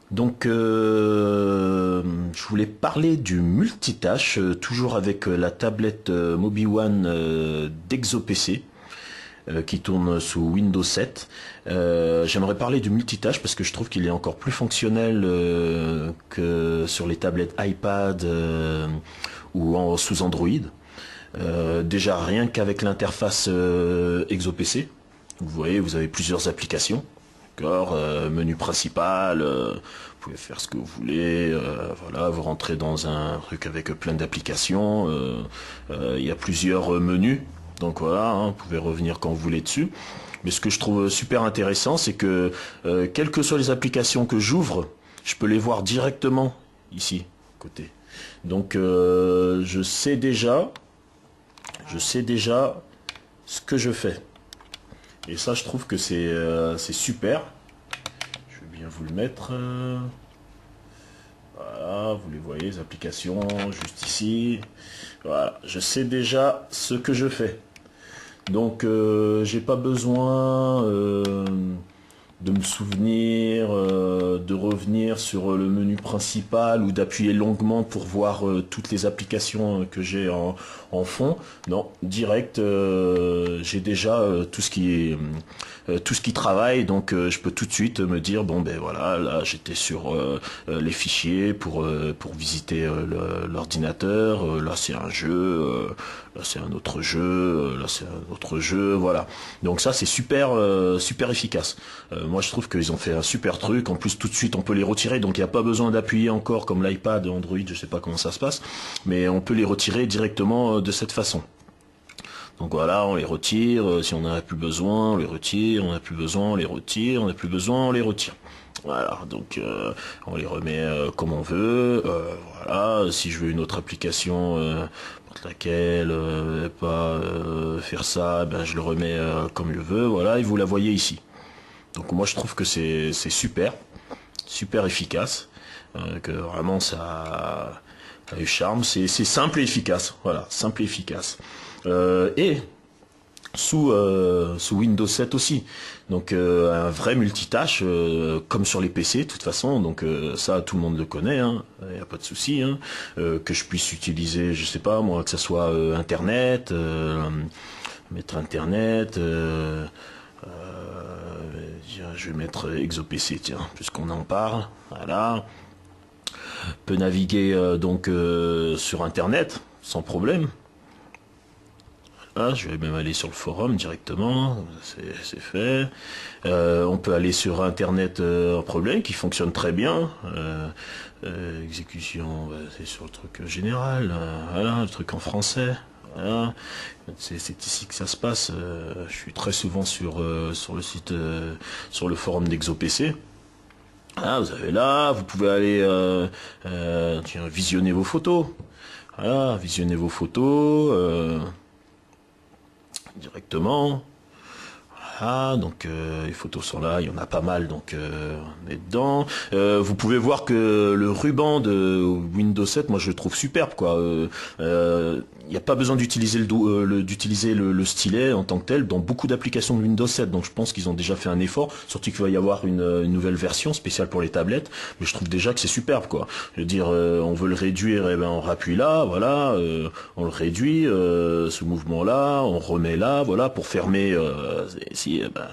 Donc, je voulais parler du multitâche, toujours avec la tablette Mobi One d'ExoPC qui tourne sous Windows 7. J'aimerais parler du multitâche parce que je trouve qu'il est encore plus fonctionnel que sur les tablettes iPad sous Android. Déjà rien qu'avec l'interface ExoPC, vous voyez, vous avez plusieurs applications. D'accord, menu principal, vous pouvez faire ce que vous voulez, voilà, vous rentrez dans un truc avec plein d'applications, il y a plusieurs menus, donc voilà, hein, vous pouvez revenir quand vous voulez dessus. Mais ce que je trouve super intéressant, c'est que quelles que soient les applications que j'ouvre, je peux les voir directement ici, côté. Donc je sais déjà ce que je fais. Et ça, je trouve que c'est super. Je vais bien vous le mettre. Voilà, vous les voyez, les applications, juste ici. Voilà, je sais déjà ce que je fais. Donc, j'ai pas besoin de me souvenir, de revenir sur le menu principal ou d'appuyer longuement pour voir toutes les applications que j'ai en fond. Non, direct, j'ai déjà tout ce qui travaille, donc je peux tout de suite me dire bon ben voilà, là j'étais sur les fichiers pour visiter l'ordinateur, là c'est un jeu, là c'est un autre jeu, là c'est un autre jeu, voilà. Donc ça c'est super efficace. Moi je trouve qu'ils ont fait un super truc. En plus tout de suite on peut les retirer, donc il n'y a pas besoin d'appuyer encore comme l'iPad, Android, je sais pas comment ça se passe, mais on peut les retirer directement de cette façon. Donc voilà, on les retire, si on n'en a plus besoin, on les retire, on n'a plus besoin, on les retire, on n'a plus besoin, on les retire. Voilà, donc on les remet comme on veut. Voilà, si je veux une autre application, laquelle pas faire ça, ben je le remets comme je veux. Voilà, et vous la voyez ici. Donc moi je trouve que c'est super efficace, que vraiment ça a du charme. C'est simple et efficace. Voilà, simple et efficace. Et sous Windows 7 aussi. Donc un vrai multitâche, comme sur les PC de toute façon. Donc ça tout le monde le connaît, hein, y a pas de souci. Hein. Que je puisse utiliser, je sais pas moi, que ça soit Internet, mettre Internet. Je vais mettre ExoPC, tiens, puisqu'on en parle. Voilà. Peut naviguer donc sur Internet sans problème. Ah, je vais même aller sur le forum directement, c'est fait. On peut aller sur Internet en problème, qui fonctionne très bien. Exécution, bah, c'est sur le truc général, voilà, le truc en français. Voilà. C'est ici que ça se passe. Je suis très souvent sur le site, sur le forum d'ExoPC. Ah, vous avez là, vous pouvez aller tiens, visionner vos photos. Voilà, visionner vos photos. Directement. Voilà, donc les photos sont là, il y en a pas mal, donc on est dedans. Vous pouvez voir que le ruban de Windows 7, moi je le trouve superbe, quoi. Il n'y a pas besoin d'utiliser le stylet en tant que tel dans beaucoup d'applications de Windows 7, donc je pense qu'ils ont déjà fait un effort, surtout qu'il va y avoir une nouvelle version spéciale pour les tablettes, mais je trouve déjà que c'est superbe, quoi. Je veux dire, on veut le réduire, et ben on rappuie là, voilà, on le réduit, ce mouvement-là, on remet là, voilà, pour fermer, si, ben,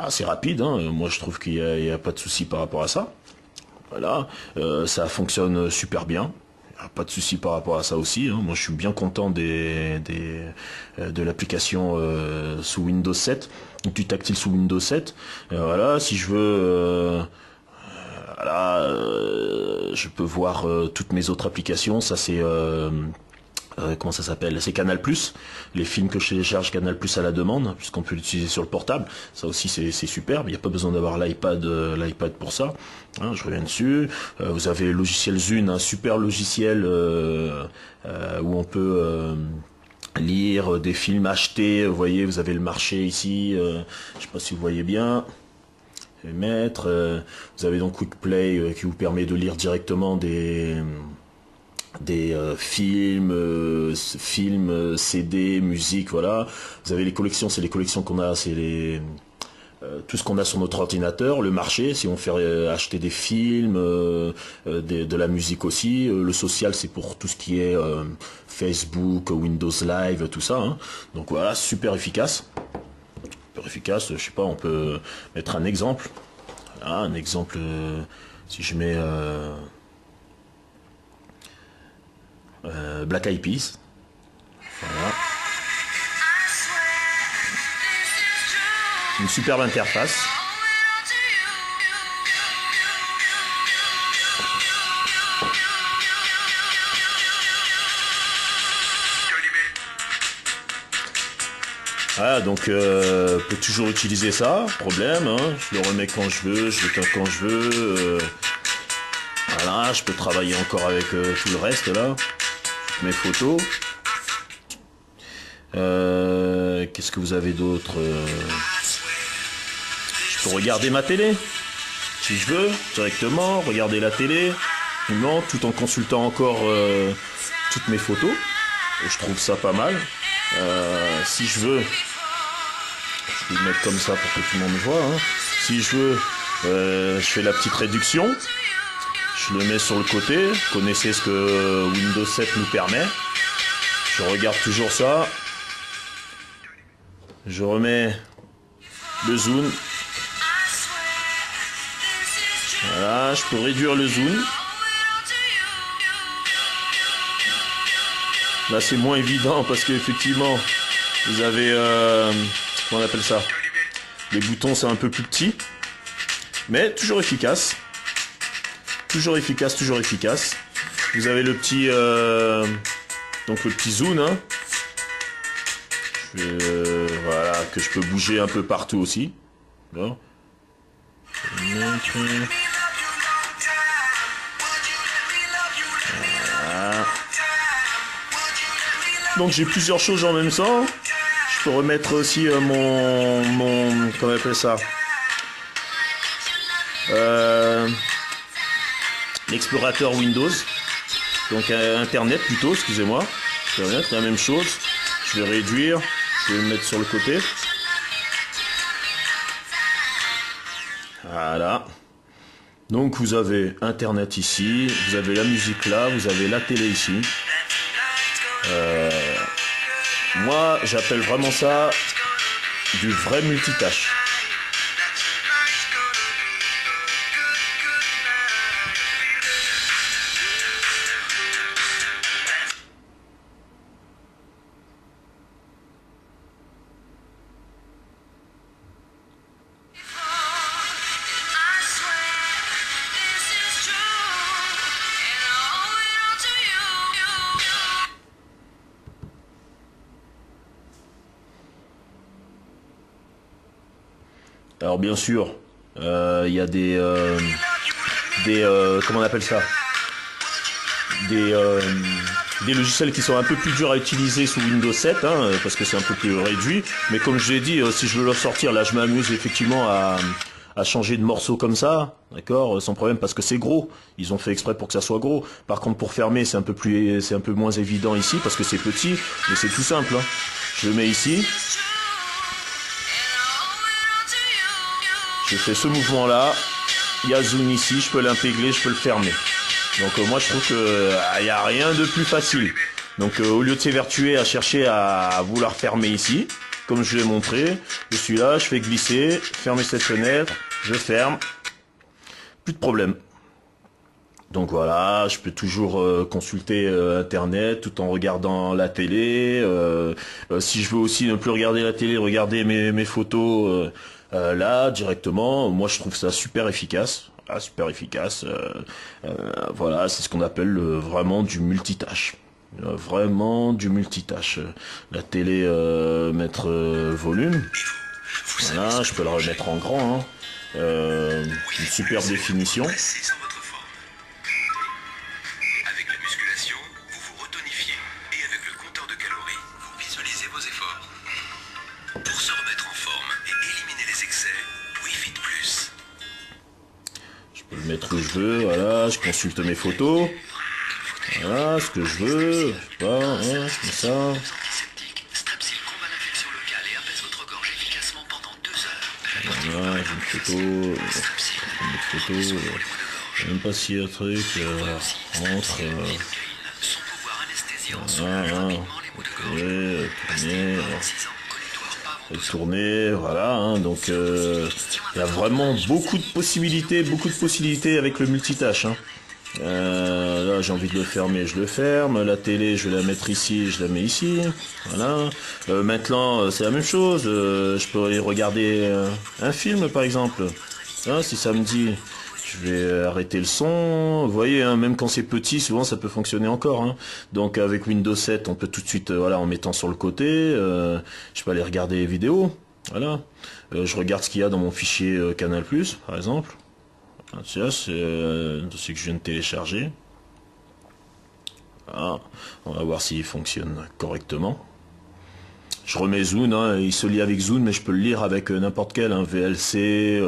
c'est rapide, hein. Moi je trouve il y a pas de souci par rapport à ça. Voilà, ça fonctionne super bien. Pas de souci par rapport à ça aussi. Hein. Moi, je suis bien content de l'application sous Windows 7, du tactile sous Windows 7. Voilà, si je veux, voilà, je peux voir toutes mes autres applications. Ça, c'est comment ça s'appelle? C'est Canal+. Les films que je télécharge Canal+ à la demande, puisqu'on peut l'utiliser sur le portable. Ça aussi c'est superbe. Il n'y a pas besoin d'avoir l'iPad pour ça. Hein, je reviens dessus. Vous avez le logiciel Zune, un super logiciel où on peut lire des films achetés. Vous voyez, vous avez le marché ici. Je sais pas si vous voyez bien. Mettre. Vous avez donc Quick Play qui vous permet de lire directement des films, CD, musique, voilà. Vous avez les collections, c'est les collections qu'on a, c'est tout ce qu'on a sur notre ordinateur, le marché, si on fait acheter des films, de la musique aussi. Le social, c'est pour tout ce qui est Facebook, Windows Live, tout ça. Hein. Donc voilà, super efficace. Super efficace, je sais pas, on peut mettre un exemple. Voilà, un exemple, si je mets Black Eyed Peas. Voilà. Une superbe interface. Voilà, donc peut toujours utiliser ça, problème, hein. Je le remets quand je veux, je l'éteins quand je veux. Voilà, je peux travailler encore avec tout le reste là. Mes photos. Qu'est-ce que vous avez d'autre Je peux regarder ma télé, si je veux, directement, regarder la télé, non, tout en consultant encore toutes mes photos. Je trouve ça pas mal. Si je veux, je vais le mettre comme ça pour que tout le monde voit. Hein. Si je veux, je fais la petite réduction. Je le mets sur le côté. Vous connaissez ce que Windows 7 nous permet. Je regarde toujours ça. Je remets le zoom. Voilà, je peux réduire le zoom. Là, c'est moins évident parce qu'effectivement, vous avez, comment on appelle ça? Les boutons, c'est un peu plus petit. Mais toujours efficace. Toujours efficace, toujours efficace. Vous avez le petit, donc le petit zoom, hein. Voilà, que je peux bouger un peu partout aussi. Bon. Voilà. Donc j'ai plusieurs choses en même temps. Je peux remettre aussi mon comment on appelle ça, l'explorateur Windows. Donc Internet plutôt, excusez-moi. Internet, la même chose. Je vais réduire. Je vais le mettre sur le côté. Voilà. Donc vous avez Internet ici, vous avez la musique là, vous avez la télé ici. Moi, j'appelle vraiment ça du vrai multitâche. Alors bien sûr, il y a des comment on appelle ça, des logiciels qui sont un peu plus durs à utiliser sous Windows 7, hein, parce que c'est un peu plus réduit. Mais comme je l'ai dit, si je veux le sortir, là je m'amuse effectivement à changer de morceaux comme ça, d'accord, sans problème, parce que c'est gros. Ils ont fait exprès pour que ça soit gros. Par contre, pour fermer, c'est un peu moins évident ici, parce que c'est petit, mais c'est tout simple. Hein. Je le mets ici. Je fais ce mouvement-là. Il y a zoom ici, je peux l'intégrer, je peux le fermer. Donc moi, je trouve qu'il n'y a rien de plus facile. Donc au lieu de s'évertuer à chercher à vouloir fermer ici, comme je l'ai montré, je suis là, je fais glisser, fermer cette fenêtre, je ferme, plus de problème. Donc voilà, je peux toujours consulter Internet tout en regardant la télé. Si je veux aussi ne plus regarder la télé, regarder mes photos là directement, moi je trouve ça super efficace. Ah, super efficace. Voilà, c'est ce qu'on appelle vraiment du multitâche. Vraiment du multitâche. La télé, mettre volume. Voilà, je peux la remettre en grand. Hein. Une superbe définition. Je peux le mettre où je veux, voilà, je consulte mes photos. Voilà, ce que je veux, je sais pas, hein, comme ça. Voilà, j'ai une photo, une autre photo, je sais même pas s'il y a un truc, entre, voilà, tourner, voilà, hein, donc il y a vraiment beaucoup de possibilités avec le multitâche, hein. Là j'ai envie de le fermer, je le ferme. La télé, je vais la mettre ici, je la mets ici. Voilà. Maintenant, c'est la même chose. Je peux aller regarder un film, par exemple. Hein, si ça me dit, je vais arrêter le son. Vous voyez, hein, même quand c'est petit, souvent ça peut fonctionner encore, hein. Donc avec Windows 7, on peut tout de suite, voilà, en mettant sur le côté, je peux aller regarder les vidéos. Voilà. Je regarde ce qu'il y a dans mon fichier Canal+, par exemple. Tiens, c'est que je viens de télécharger. Ah, on va voir s'il fonctionne correctement. Je remets Zune, hein, il se lie avec Zune, mais je peux le lire avec n'importe quel, hein, VLC.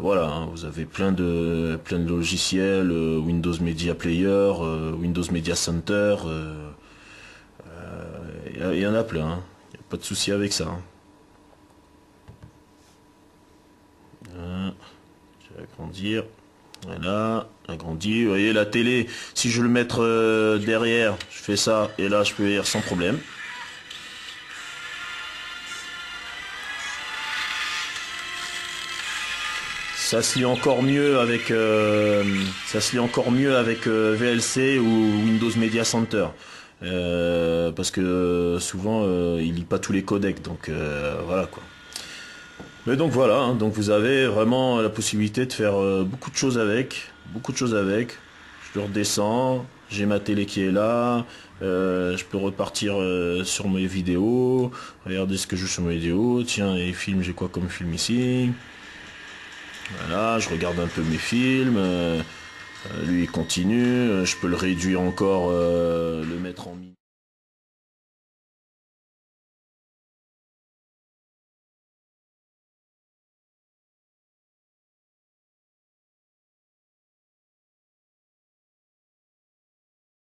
Voilà, hein, vous avez plein de logiciels, Windows Media Player, Windows Media Center. Il y en a plein, hein. Il n'y a pas de souci avec ça, hein. Je vais agrandir. Voilà, agrandir. Vous voyez la télé, si je veux le mettre derrière, je fais ça et là je peux lire sans problème. Ça se lit encore mieux avec VLC ou Windows Media Center. Parce que souvent il lit pas tous les codecs, donc voilà quoi. Mais donc voilà, hein, donc vous avez vraiment la possibilité de faire beaucoup de choses avec, Je le redescends, j'ai ma télé qui est là, je peux repartir sur mes vidéos, regarder ce que je joue sur mes vidéos. Tiens, les films, j'ai quoi comme film ici? Voilà, je regarde un peu mes films, lui il continue, je peux le réduire encore, le mettre en